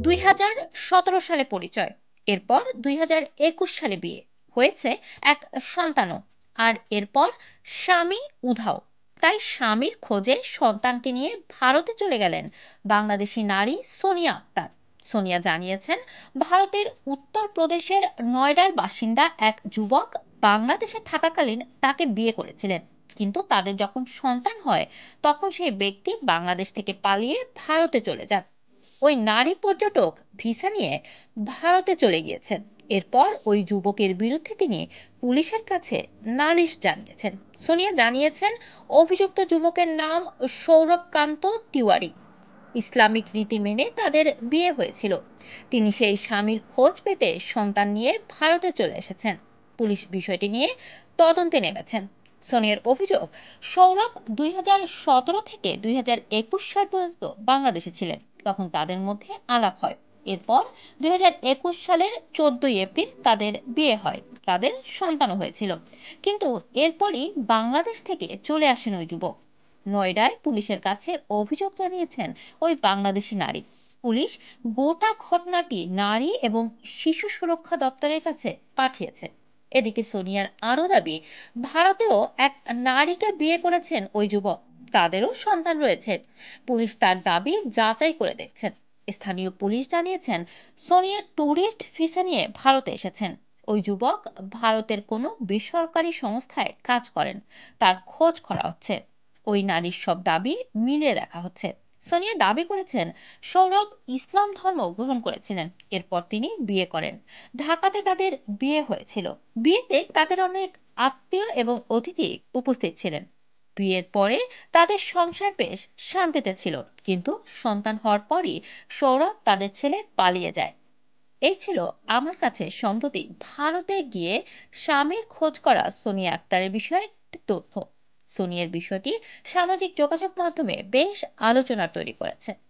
2017 সালে পরিচয়, এরপর 2021 সালে বিয়ে হয়েছে, এক সন্তানও। আর এরপর স্বামী উধাও। তাই স্বামীর খোঁজে সন্তানকে নিয়ে ভারতে চলে গেলেন বাংলাদেশি নারী সোনিয়া আক্তার। সোনিয়া জানিয়েছেন, ভারতের উত্তরপ্রদেশের নয়ডার বাসিন্দা এক যুবক বাংলাদেশে থাকাকালীন তাকে বিয়ে করেছিলেন, কিন্তু তাদের যখন সন্তান হয় তখন সেই ব্যক্তি বাংলাদেশ থেকে পালিয়ে ভারতে চলে যান। ওই নারী পর্যটক ভিসা নিয়ে ভারতে চলে গিয়েছেন। এরপর ওই যুবকের বিরুদ্ধে তিনি পুলিশের কাছে নালিশ জানিয়েছেন। সোনিয়া জানিয়েছেন, অভিযুক্ত যুবকের নাম সৌরভকান্ত তিওয়ারি। ইসলামিক রীতি মেনে তাদের বিয়ে হয়েছিল। তিনি সেই স্বামীর খোঁজ পেতে সন্তান নিয়ে ভারতে চলে এসেছেন। পুলিশ বিষয়টি নিয়ে তদন্তে নেমেছেন। সোনিয়ার অভিযোগ, সৌরভ 2017 থেকে 2021 সাল পর্যন্ত বাংলাদেশে ছিলেন। তখন তাদের মধ্যে আলাপ হয়। এরপর 2021 সালের 14 এপ্রিল তাদের বিয়ে হয়। তাদের সন্তানও হয়েছিল। কিন্তু এরপরই বাংলাদেশ থেকে চলে আসেন ওই যুবক। নয়ডায় পুলিশের কাছে অভিযোগ জানিয়েছেন ওই বাংলাদেশি নারী। পুলিশ গোটা ঘটনাটি নারী এবং শিশু সুরক্ষা দপ্তরের কাছে পাঠিয়েছে। এদিকে সোনিয়ার আরও দাবি, ভারতেও এক নারীকে বিয়ে করেছেন ওই যুবক, তাদেরও সন্তান রয়েছে। পুলিশ তার দাবি যাচাই করে দেখছেন। স্থানীয় পুলিশ জানিয়েছেন, সোনিয়া ট্যুরিস্ট ভিসা নিয়ে ভারতে এসেছেন। ওই যুবক ভারতের কোনো বেসরকারি সংস্থায় কাজ করেন। তার খোঁজ করা হচ্ছে। ওই নারীর সব দাবি মিলিয়ে দেখা হচ্ছে। সোনিয়া দাবি করেছেন, সৌরভ ইসলাম ধর্ম গ্রহণ করেছিলেন। এরপর তিনি বিয়ে করেন। ঢাকাতে তাদের বিয়ে হয়েছিল। বিয়েতে তাদের অনেক আত্মীয় এবং অতিথি উপস্থিত ছিলেন। বিয়ের পরে তাদের সংসার বেশ শান্তিতে ছিল, কিন্তু সন্তান হওয়ার পরই সৌরভ তাদের ছেলে পালিয়ে যায়। এই ছিল আমার কাছে সম্প্রতি ভারতে গিয়ে স্বামীর খোঁজ করা সোনিয়া আক্তারের বিষয়ে একটি তথ্য। সোনিয়ার বিষয়টি সামাজিক যোগাযোগ মাধ্যমে বেশ আলোচনা তৈরি করেছে।